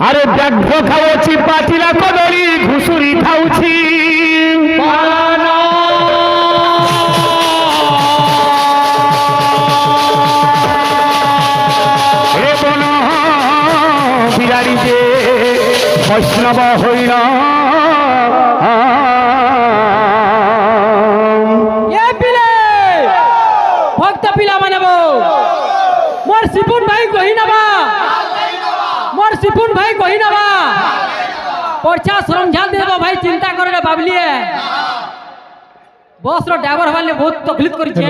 আরে ব্যাঘ্র খাওয়াছি পাটিলা কদলী ঘুষুরি খাউছি রে বন বিরাড়ি যে বৈষ্ণব হইল ভক্ত পিলা মানব মোর সিপুন ভাই কহি নবা মোর সিপুন ভাই কহি নবা পরছা সরঞ্জাম দেব ভাই চিন্তা করে রে বাবলিয়ে বস র ড্রাইভার হলে বহুত তকলিফ করিছে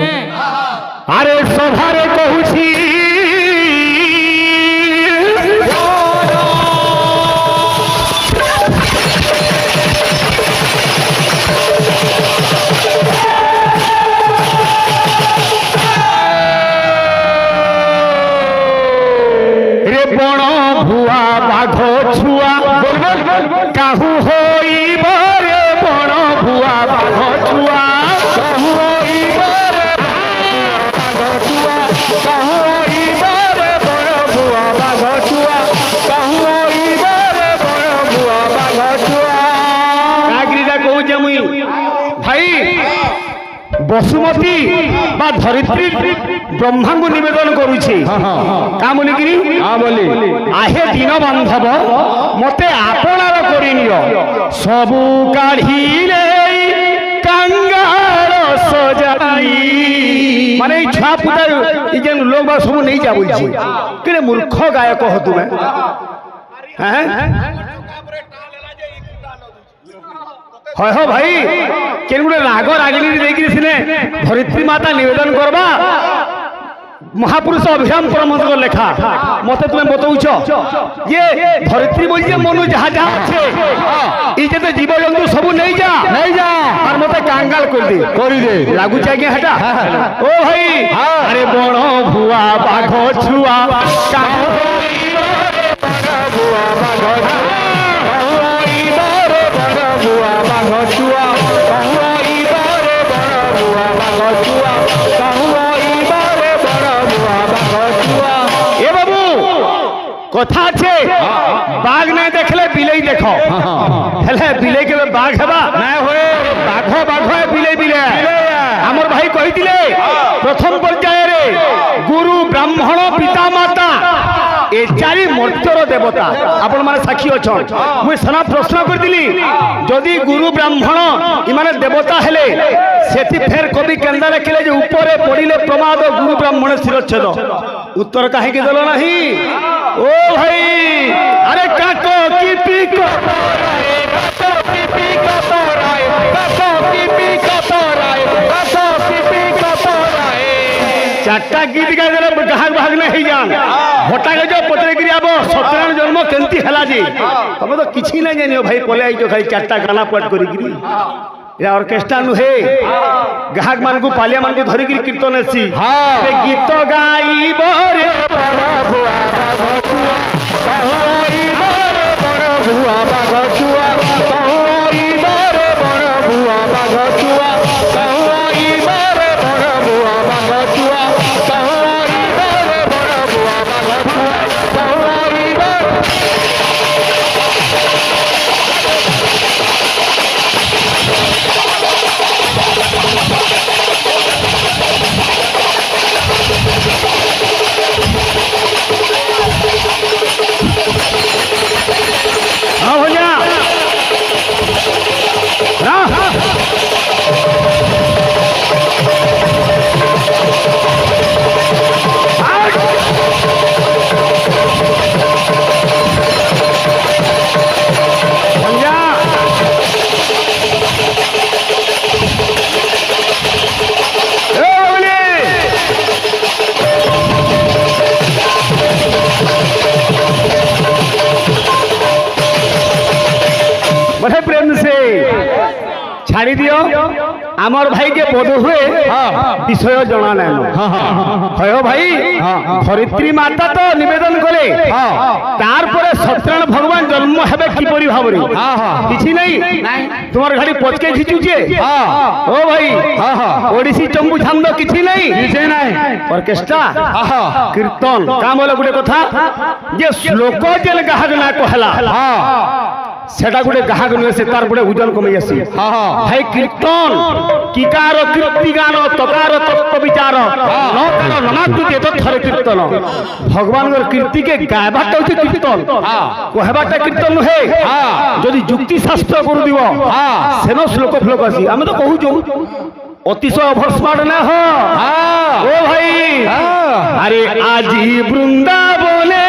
আরে সভারে কহুছি রে বণ ভুয়া বাঘ ছুয়া কাহু হইব রে বণ ভুয়া বাঘ ছুয়া কাহু হইব রে বাঘ ছুয়া কাহু হইব রে বণ ভুয়া বাঘ ছুয়া কাহু হইব রে বণ ভুয়া বাঘ ছুয়া কাগরিটা কହୁছে মুই ভাই বসুমতী বা ধরিত্রী ব্রহ্মাঙ্গ নিবেদন করুছি কা বলিকি আহে দিন বান্ধব মতে আপনার করি নিও সবু কাঢ়িলে কাঙ্গাল সজাই মানে এই ছুয়া পুতা এই যে লোক বা সব নেই যা বলছি কেন মূর্খ গায়ক হ তুমি হ্যাঁ হয় হয় ভাই কেন গোটে রাগ রাগিনী ଦେଇକିରି ସିନେ ଧରିତ୍ରୀ ମାତା ନିବେଦନ করবা মহাপুরুষ অভিরাম পরমহংসর লেখা মতে তুমি বতাউছ যে ধরিত্রী বলছে মনু যাহা যাহা আছে এই যে জীবজন্তু সবু নেই যা আর মতে কাঙ্গাল করি দে লাগুছে আজ্ঞা হেটা ও ভাই আরে বণ ভুয়া বাঘ ছুয়া ভুয়া বাঘ ছুয়া এ বাবু কথা আছে বাঘ নাই দেখলে বিলেই দেখ হেলে বিলেই কেবে বাঘ হেবা না হয়ে বাঘ বাঘ বিলেই বিলে আমার ভাই কইতিলে প্রথম পর্যায়ে গুরু ব্রাহ্মণ পিতা মাতা এ চারি মর্ত্যর দেবতা আপন মানে সাক্ষী অছন মুই সারা প্রশ্ন করিলি যদি গুরু ব্রাহ্মণ ইমানে দেবতা হেলে সেটি ফের কবি কেন্দা লেখিলে যে উপরে পড়িলে প্রমাদ গুরু ব্রাহ্মণের শিরচ্ছেদ উত্তর কাহিকি দেল নাহি ও ভাই আরে কাকো কি পিক চারটা গীত গাই দেলে গাহক ভাগ না হই যান ভটা গজ পতরে গিরি আব সত্যনারায়ণ জন্ম কেমতি হেলা যে তবে তো কিছু না জানিও ভাই পলে আইছো খালি চারটা গানা পাঠ করি গিরি এটা অর্কেস্ট্রা নুহে গাহক মানকু পালিয়া মানকু ধরি গিরি কীর্তন এসি গীত গাইব রে ভুয়া বাঘ ছুয়া গাইব রে বড় ভুয়া বাঘ ছুয়া গাইব রে বড় ভুয়া বাঘ ছুয়া গাইব রে বড় ভুয়া বাঘ ছুয়া গাইব রে বড় ভুয়া বাঘ ছুয়া গাইব हाँ भैया बड़े प्रेम से छाड़ी दियो আমার ভাইকে বোধ হুয়ে বিষয় জনা নাই হয় ভাই ধরিত্রী মাতা তো নিবেদন কলে তারপরে সত্যনারায়ণ ভগবান জন্ম হবে কিপরি ভাবে কিছু নাই তোমার ঘাড়ি পচকে খিচুছে ও ভাই ওড়িশি চম্বু ছান্দ কিছু নাই অর্কেস্ট্রা কীর্তন কাম হলো গোটে কথা যে শ্লোক যেন গাহক না কহলা সেটা গোটে গাহক নুহে সে তার গোটে ওজন কমে আসি ভাই কীর্তন কিকার কীর্তিগান তকার তত্ত্ব বিচার নকার ননাদুতে তথ্যরে কীর্তন ভগবানর কীর্তিকে গাইবাটা হচ্ছে কীর্তন কহবাটা কীর্তন নুহে যদি যুক্তি শাস্ত্র করে দিব সেন শ্লোক ফ্লোক আসি আমি তো কহুছু অতিশয় অভস্মাট না ও ভাই আরে আজি বৃন্দাবনে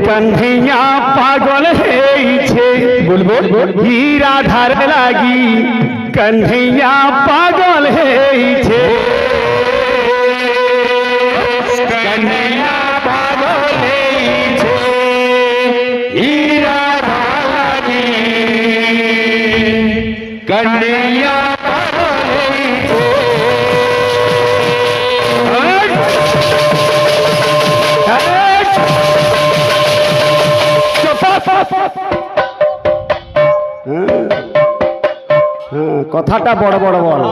कन्हैया पागल है बोलबो हीरा धार लागी कन्हैया पागल है कन्हैया पागल है हीरा धार लागी कन्हैया কথাটা বড় বড় বড়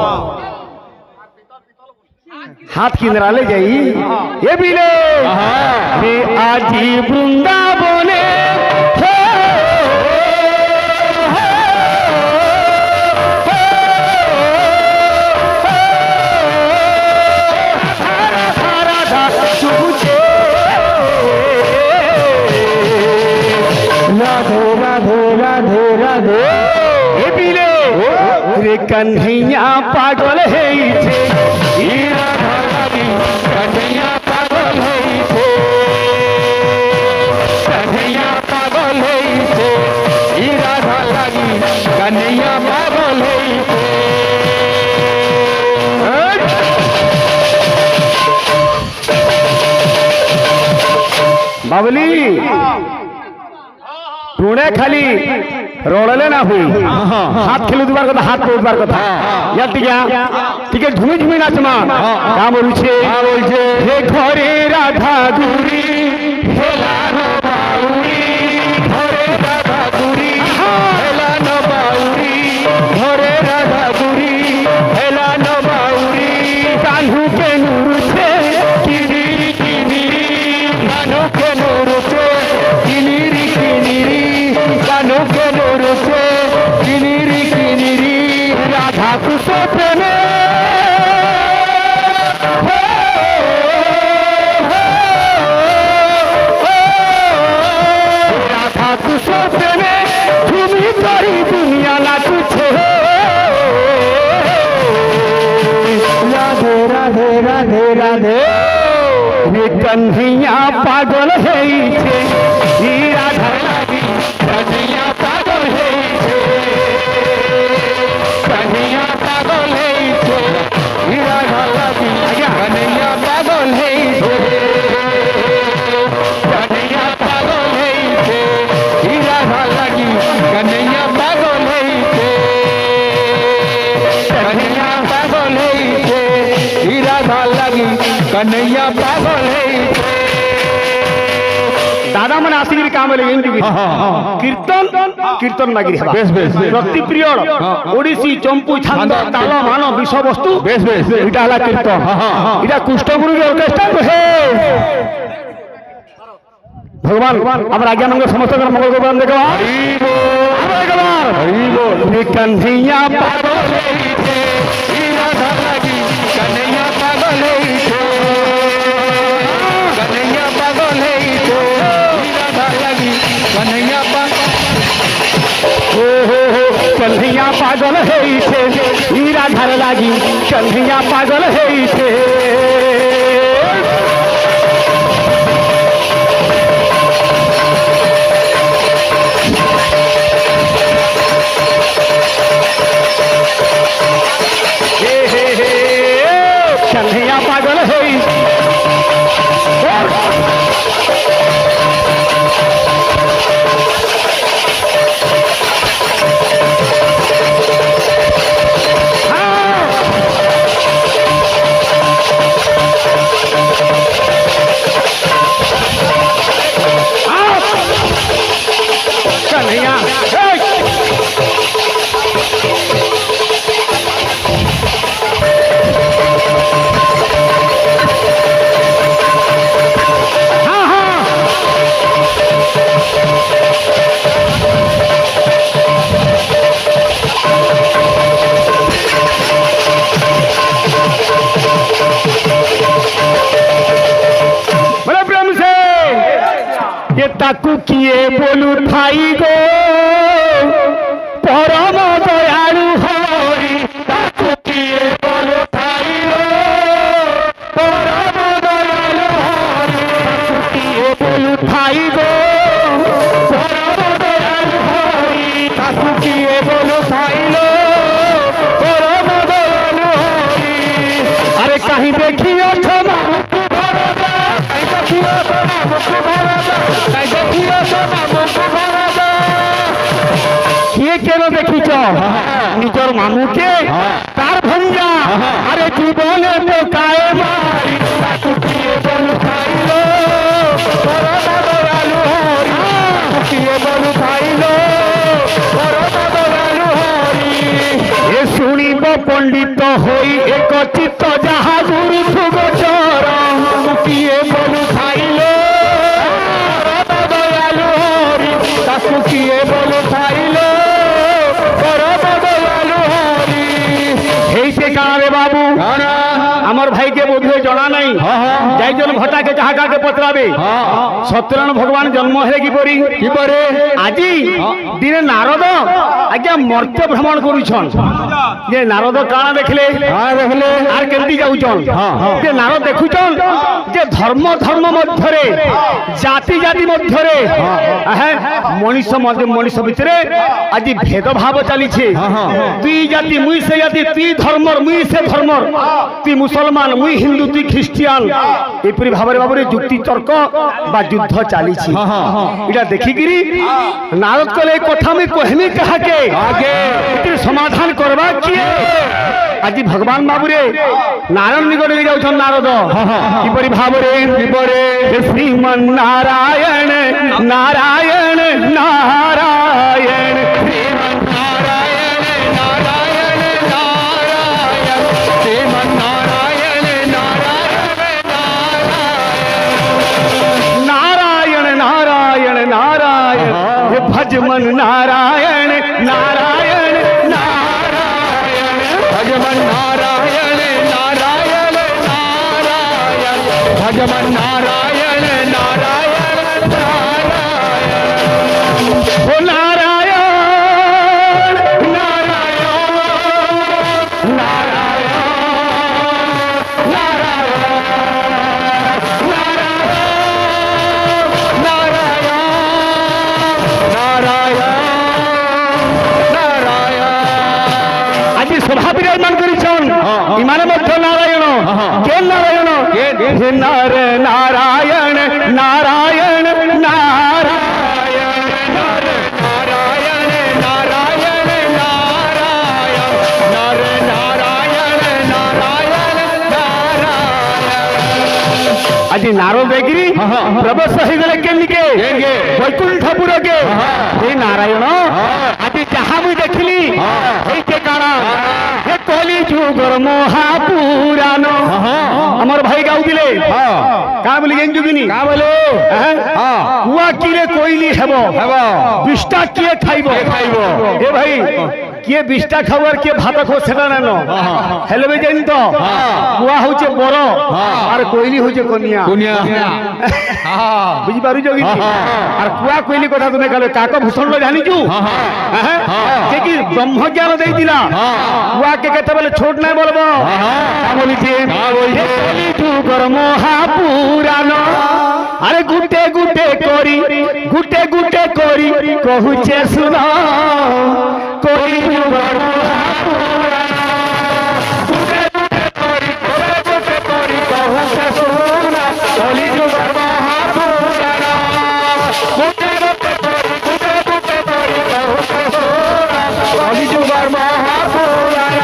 হাত কিনারে যাই এ বিলে আজি বৃন্দাবনে कन्हैया पागल है कन्हैया पागल है कन्हैया पागल है राधा लागी कन्हैया पागल है बाबली टूणे खाली रोड़ले ना हुई हाथ खेलु दुबार कथा हाथ तोड़बार कथा या टिके झुमी झुमी नाचमा का बोलछे हे घरे राधा गुरी हेला न बाउरी घरे राधा गुरी हेला न बाउरी घरे राधा गुरी हेला न बाउरी कान्हू के नूर से किनिरी किनिरी कान्हू के नूर से किनिरी किनिरी कान्हू के नूर से किनिरी किनिरी राधा कुसो प्रेमे राधा कुसो प्रेमे तुम्ही तरी दुनिया नाचुछे राधे राधे राधे राधे ये कन्हैया पागल है राधा लागी कन्हैया पागल है कन्हैया पागल है राधा लागी कन्हैया पागल है कन्हैया पागल है राधा लागी कन्हैया पागल है कन्हैया पागल है राधा लागी कन्हैया पागल है दादा मन आसिक काम कीर्तन कीर्तन मागिरी बेस बेस भक्ति प्रिय ओडिसी चंपू छंद ताल मान विषय वस्तु बेस बेस इटा हला कीर्तन इटा कुष्ठगुरु ऑर्केस्ट्रा हे भगवान हमर आज्ञा मंगल समस्त मंगल भगवान देखो हरि बोल कन्हैया पागल है राधा लागी कन्हैया पागल है कन्हैया पागल है राधा लागी कन्हैया पागल हो कन्हैया पागल हेइछे ई राधार लागी कन्हैया पागल हेइछे कन्हैया पागल हेइछे कन्हैया बड़े प्रेम से ये ताकू किए बोलू थाई गो परम दयालु हरि ताकू किए बोलू थाई गो परम दयालु हरि ताकू किए बोलू थाई गो परम दयालु हरि ताकू किए बोलू थाई गो परम दयालु हरि अरे कहीं देखियो क्षमा किए केन देखिच निजर मामू के तार भंजा अरे जीवन तो काए मारी ताकू किए बोलू खाइलो परम दयालु हरि ताकू किए बोलू खाइलो परम दयालु हरि ए सुनिब पंडित होई एक चित्त जहा गुरु सुगोचर ताकू किए बोलू खाइलो परम दयालु हरि ताकू किए बोलू खाइलो परम दयालु हरि हेइसे काना रे बाबू আমার ভাইকে বোধহয় জানা নাই যাইজন ভটাকে কাহাকে পত্রাবে সত্যনারায়ণ ভগবান জন্ম হলে কি পরে আজি দিনে নারদ আজ্ঞা মর্ত্য ভ্রমণ করুছন যে নারদ কানা দেখলে আর কেমতি যাউছন যে নারদ দেখুছন যে ধর্ম ধর্ম মধ্যরে জাতি জাতি মধ্যরে মনীষ ভিতরে আজি ভেদভাব চালিছে তুই জাতি মুই সে জাতি তুই ধর্মর মুই সে ধর্মর তুই মুসলমান মুই হিন্দু তুই খ্রিস্টিয়ান এপরি ভাবে ভাবে যুক্তি তর্ক বা যুদ্ধ চালিছি এটা দেখিকিরি নারদ কলে এই কথা আমি কহমি কাহাকে আগে এটির সমাধান করবা কিয়ে আজি ভগবান বাবুরে নারায়ণ নিকটে যাওছন নারদ কিপরি ভাবরে শ্রীমন নারায়ণ নারায়ণ নারায়ণ শ্রীমন নারায়ণ নারায়ণ নারায়ণ শ্রীমন নারায়ণ নারায়ণ নারায়ণ নারায়ণ हे भजमन नारायण नारायण नारायण भजमन नारायण नारायण नारायण भजमन नारायण नारायण नारायण ओ नारायण नारायण नारायण আজি সভা বিরাজমান করেছেন ইমানের মধ্যে নারায়ণ কে নারায়ণ হে নারায়ণ নারায়ণ নারায়ণ নারায়ণ নারায়ণ নারায়ণ নারায়ণ নারায়ণ আজি নারদ বেগিরি প্রবেশ হয়ে গেলে কেনিকে বৈকুণ্ঠপুরকে হে নারায়ণ আজি যাহা মুই দেখিলি এইতে কাଣା হে কলি যুগর মহাপুরাণ আমার ভাই গাউদিলে কা বলি গেন যুগিনী কা বলে কুয়া কিরে কইলি হেব বিষ্টা কিয়ে খাইব এ ভাই কিয়ে বিষ্টা খাও আর কিয়ে ভাত খাও সেটা নেন হেলে বে জানি তো কুয়া হচ্ছে বড় আর কোইলি হচ্ছে কনিয়া বুঝি পারুছ কি আর কুয়া কোইলি কথা তুমি কালে কাক ভূষণ জানিছু যে কি ব্রহ্মজ্ঞান দেইতিলা কুয়া কে কেতবেলে ছোট নাই বলবো বলিছে কলি যুগর মহাপুরাণ আরে গুটে গুটে করি কহুছে শুন কলি যুগর মহাপুরাণ গুটে গুটে করি কহুছে শুন কলি যুগর মহাপুরাণ গুটে গুটে করি কহুছে শুন কলি যুগর মহাপুরাণ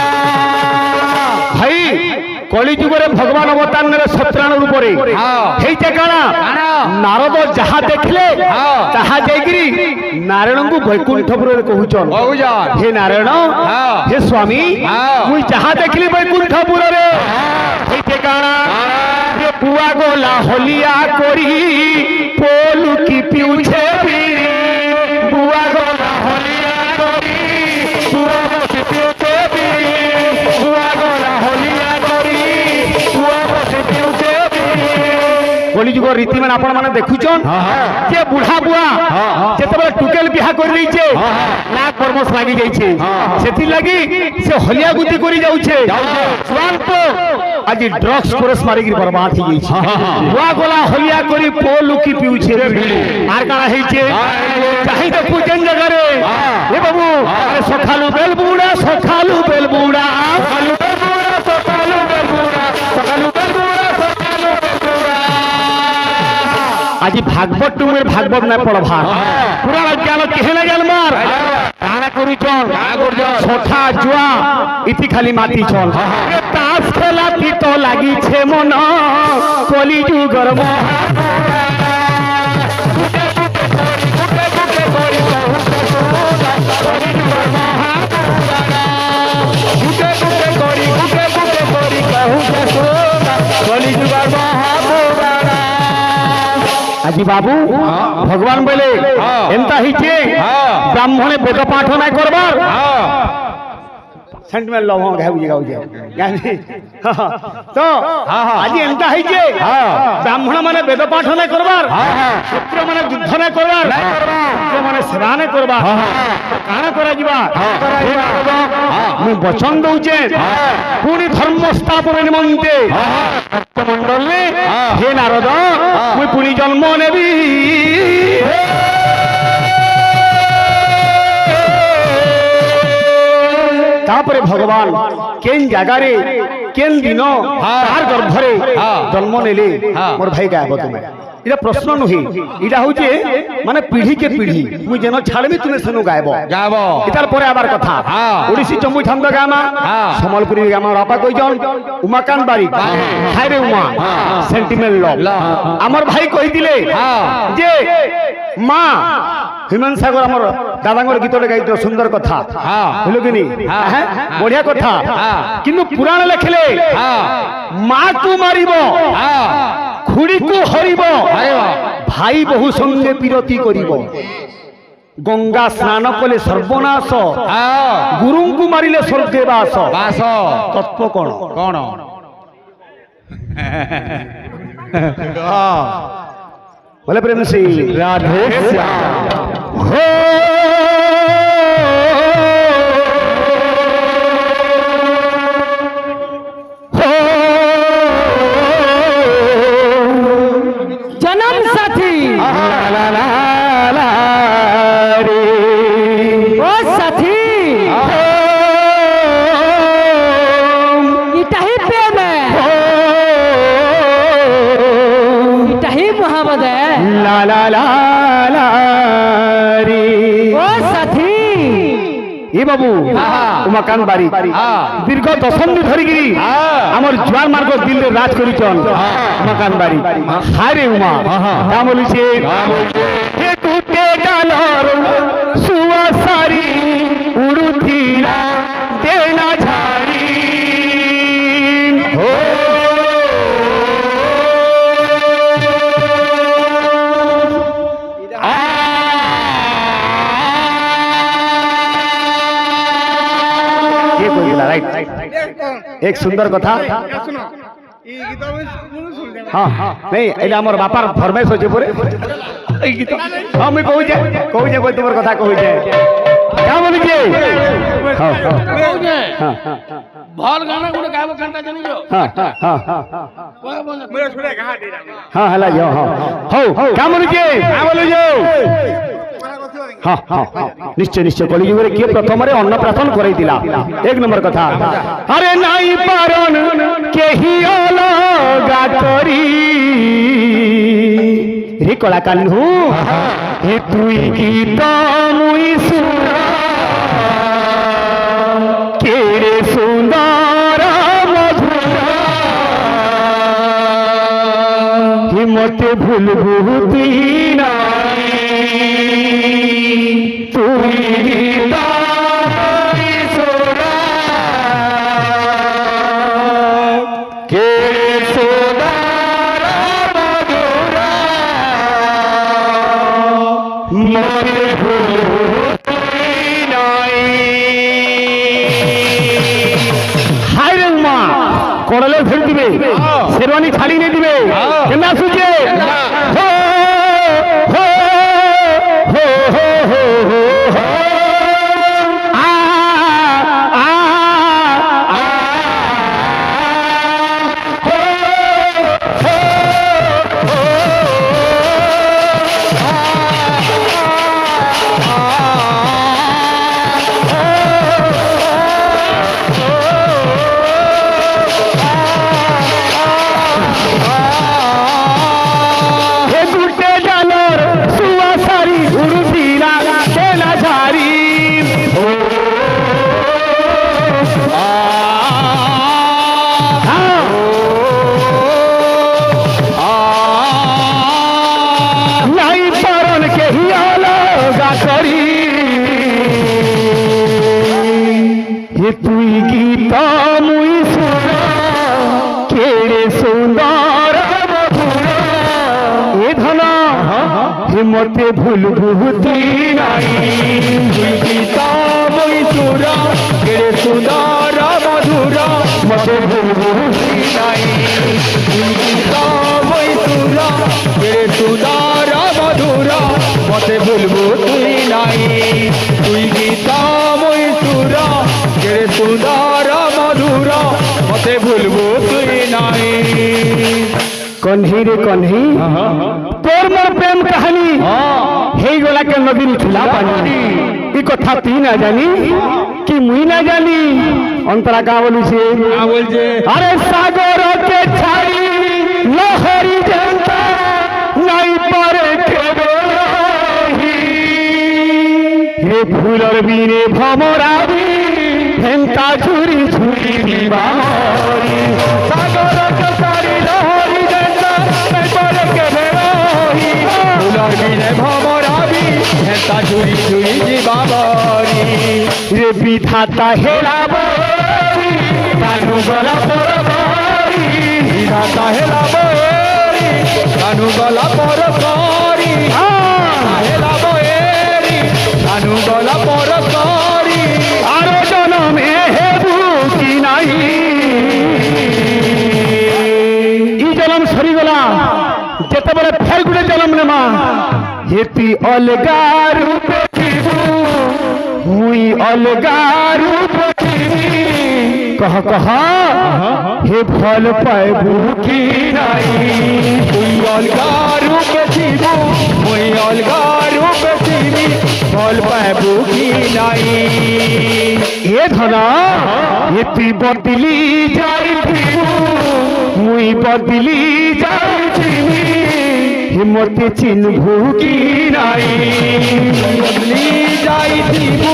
ভাই কলিযুগরে ভগবান অবতার নেবে 17 রূপরে হেইতে কানা নারদ যাহা দেখলে তাহা যাইগিরি নারায়ণଙ୍କୁ বৈকুণ্ঠপুরে কহুচন হে নারায়ণ হে স্বামী মুই যাহা দেখলি বৈকুণ্ঠপুরে হেইতে কানা হে পুয়া গোলা হলিয়া করি পোলুকি পিউছে বিড়ি পুয়া গোলা হলিয়া করি পুয়া পিউছে বিড়ি পুয়া গোলা হলিয়া কলিযুগর রীতি মানে আপন মানে দেখুছন যে বুঢ়া বুয়া যেতবেলে টুকেল বিহা করে রইছে না কর্মস লাগি যাইছে সেতি লাগি সে হলিয়া গুতি করি যাউছে স্বল্প আজি ড্রাগস কোরস মারিকি বরবাদ হই যাইছে বুয়া গলা হলিয়া করি পো লুকি পিউছে আর কানা হইছে চাহি দেখু যেন জায়গারে এ বাবু আরে সখালু বেল বুড়া সখালু বেল বুড়া সখালু বেল বুড়া সখালু বেল বুড়া সখালু বেল বুড়া সখালু বেল বুড়া আজি ভাগবত তুমের ভাগবত না পড়ভার পুরা জ্ঞান কেহেলা জ্ঞান মার কানা করিছন ছোটা জুয়া ইতি খালি মাতি ছন তাস খেলা পিত লাগিছে মন কলিযুগর আজি বাবু ভগবান বলে এমতা হইছে ব্রাহ্মণে বেদ পাঠ নাই করবার সেন্টিমেন্ট লভ গাউছে গাউছে জানি তো আজি এমতা হইছে ব্রাহ্মণ মানে বেদ পাঠ নাই করবার ক্ষত্র মানে যুদ্ধ নাই করবার মানে সেবা নাই করবার কানা করা ଯିବା ମୁଁ ବଚନ ଦଉଛେ ପୁଣି ଧର୍ମ ସ୍ଥାପନ ନିମନ୍ତେ ଭକ୍ତମଣ୍ଡଳରେ ହେ ନାରଦ ମୁଁ ପୁଣି ଜନ୍ମ ନେବି তারপরে ভগবান কেন জায়গারে কেন দিন তার গর্ভরে জন্ম নেলে মোর ভাই গায়ব তুমি এটা প্রশ্ন নুহি এটা হচ্ছে মানে পিঢ়ি কে পিঢ়ি মুই যেন ছাড়বি তুমি সেনু গায়ব এটার পরে আবার কথা ওড়িশি চম্বুই ছন্দ গামা সম্বলপুরী গামা বাপা কইজন উমাকান্ত বাড়ি হাইরে উমা সেন্টিমেন্ট লভ আমার ভাই কই দিলে যে মা হিমান সাগর আমার দাদাঙ্গর গীতটা গাইতো সুন্দর কথা হলো কি নি বঢ়িয়া কথা কিন্তু পুরাণ লেখিলে মা কু মারিব খুড়িকু হরিব ভাই বহু সঙ্গে বিরতি করিব গঙ্গা স্নান কলে সর্বনাশ গুরুঙ্কু মারিলে স্বর্গে বাস তত্ত্ব কোন কোন বলে প্রেম শ্রী রাধে হো जन्म साथी ओ साथी इटा ही प्रेम है इटा ही मोहब्बत है ला ला ला ला रे ओ साथी এ বাবু উমাকান্ত বাড়ি দীর্ঘ দশন্ধি ধরিকি আমার জোয়ার মার্গ দিল্লি রাজ করিছন উমাকান্ত বাড়ি হারে উমা তা বলিছে হে টুটে গালর সুয়া সারি উড়ুথিরা দেনা ঝাড়ি ও एक सुंदर कथा हाँ नहीं एला हमर बापार फरमाइश होचे पुरे এই গীত हां मैं कहू जे कोई तुम्हार कथा कहू जे क्या बोली जे हां हां ভাল গানা গুলো গাবো গানটা জানি जो हां हां কয় বল मेरा छोड़े कहा दे रहा हां हला जाओ हां हो क्या बोली जे क्या बोली जे हाँ हाँ निश्चय निश्चय कलियुग रे किए प्रथम रे अन्नप्राशन कराई दिला एक नंबर कथा अरे नाई पारन केही अलगा करी रे कला कान्हू हे तुई गीत मुई सुना केरे सुंदर मधुरा हे मते भूलबू दीना করলে ফেল দিবে শেরওয়ানি ছাড়ি নিয়ে দিবে কেন আসুছে তুই গীত মুই সুনা কেড়ে সুন্দর মধুরা এ ধন হে মতে ভুলবুতি নাই তুই গীত মুই সুরা কেড়ে সুন্দর মধুরা মতে ভুলবুতি নাই তুই গীত মুই সুরা কেড়ে সুন্দর মধুরা মতে ভুলবুতি নাই তুই গীত মুই সুরা কেড়ে সুন্দর মধুরা মতে ভুলবো তুই নাই কন্হি রে কন্হি তোর মোর প্রেম কাহিনী হেই গলা কে নদী লিখিলা পানি ই কথা তুই না জানি কি মুই না জানি অন্তরা কা বলুছে আরে সাগর কে ছাড়ি লহরি জানতা নাই পারে কেবে হে ফুলর বিনে ভমরাবি হেন্তা ঝুরি ঝুরি দিবারি সাগর কসারি লহরি জানতা নাই পারে কেবে রহি ফুলর বিনে ভমরাবি হেন্তা ঝুরি ঝুরি দিবারি রে বিধাতা হেলাবো কানু গলা পরবারি বিধাতা হেলাবো কানু গলা পরবারি হেলাবো কানু গলা পরবারি আরো জনমে হেবু কি নাই ই জনম সরিগলা যেতবেলে ফের গুটে জনম নেমা হেতি অলগা রূপে থিবু মুই অলগা রূপে থিবি কহ কহ হে ফল পাইবু কি নাই তুই অলগা রূপে থিবু মুই অলগা রূপে থিবি ফল পাইবু কি নাই এ ধনা এ তুই বদলি যাইথিবু মুই বদলি যাইথিবি হিমতে চিনভু কি নাই বদলি যাইথিবু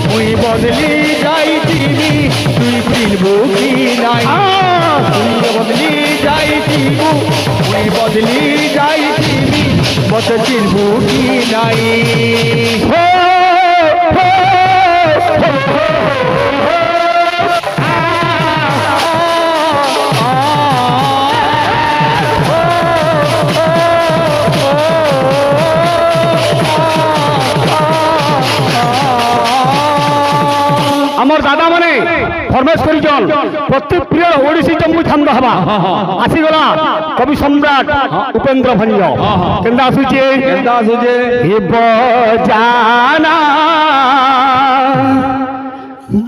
মুই বদলি যাইথিবি তুই চিনভু কি নাই তুই বদলি যাইথিবু মুই বদলি যাইথিবি মতে চিনভু কি নাই হো হো আমার দাদা মানে ফরমেশ করিছন প্রতি প্রিয় ওড়িশি জম্মু ছন্দ হবা আসিগলা কবি সম্রাট উপেন্দ্র ভঞ্জ কেন্দা আসুছে হে বজানা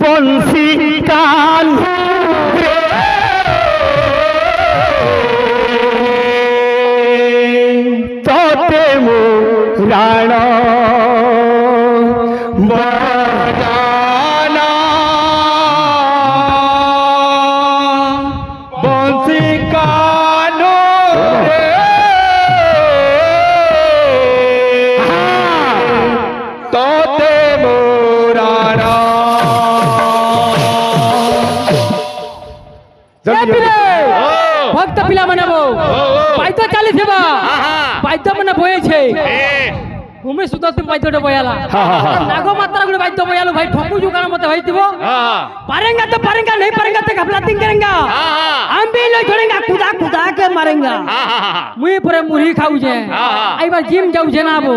বংশী কান তোতে মুরাণ বজানা বংশী কান তোতে মুরাণ ভক্ত পিলা মানে বাইদ্য চালিছে বা বাইদ্য মানে বয়েছে তুমি সুদা তুমি বাইদ্যটা বয়ালা নাগো মাত্রা গুলো বাইদ্য বয়ালো ভাই ঠকু जुगाना मत भाई दिबो पारेंगा तो पारेंगा नहीं पारेंगा तो घपलातिंग करेंगा हम भी नहीं छोड़ेंगे खुदा खुदा के मारेंगा मुई पूरे मुरी खाऊ जे आई बार जिम जाऊ जे ना बो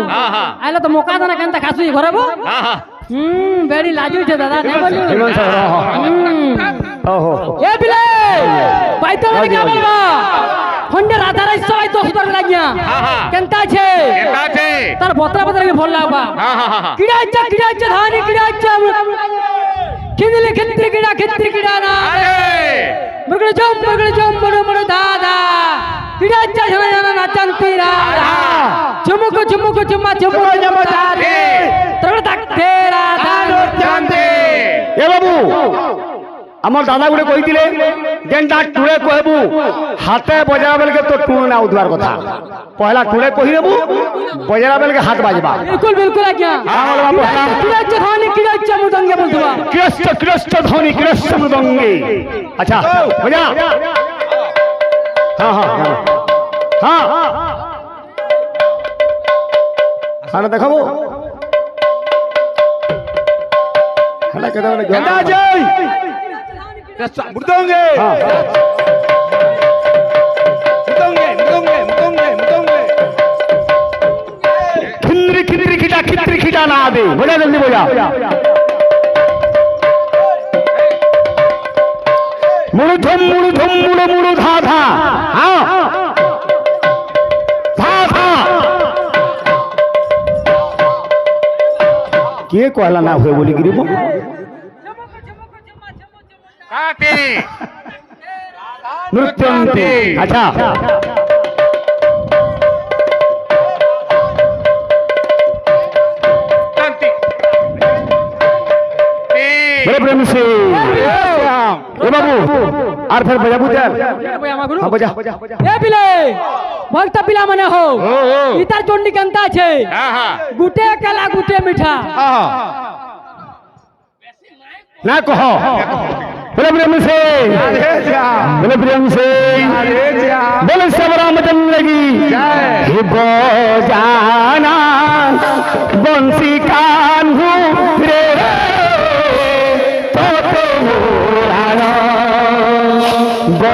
आइला तो मौका देना केनता खासु घरे बो बेड़ी लाजू छे दादा नहीं बोलू ओहो ए बिले বাইদ্য মানে क्या बोलबा खंडे राधा राय सबाई 10 লাগিয়া কেনতা আছে তার বতরা বতরা কি ভল লাগবা কিড়া ইচ্ছা ধানি কিড়া ইচ্ছা কিনলে ক্ষেত্রে কিড়া না মগড় জম বড় দাদা কিড়া ইচ্ছা সবাই জানা নাচন্তি রাধা চুমুক চুম্মা দাদে তোরা তাক তেরা দানো জানতে এ বাবু আমার দাদা গুলো কইতিলে যেনটা টুলে কইবু হাতে বজারা বেলকে তো টুল না উঠবার কথা পহলা টুলে কই দেবু বজারা বেলকে হাত বাজবা बिल्कुल आज्ञा কিড়া ইচ্ছা মুদঙ্গে বলতবা কৃষ্ট ধ্বনি কৃষ্ট মৃদঙ্গে আচ্ছা বজা হ্যাঁ হ্যাঁ দেখাবো হ্যাঁ কেদা বলে গেন্দা জয় মৃদঙ্গে খিত্রি খিটা না দে বোঝা জলদি বোঝা মুড়ু মুড়ু ধা ধা হ্যাঁ কে কয়লা না হয়ে বলি গিরিব নৃত্যন্তে আচ্ছা बड़े प्रेम से ए बाबू और फिर बजा बुझा हां बजा ए बिले भक्त पिला माने हो इतार चंडी केनता छे गुटे केला गुटे मीठा ना कहो बड़े प्रेम से बोले सब रामचंद्र की हे बजाना बंसी कान्हू रे तो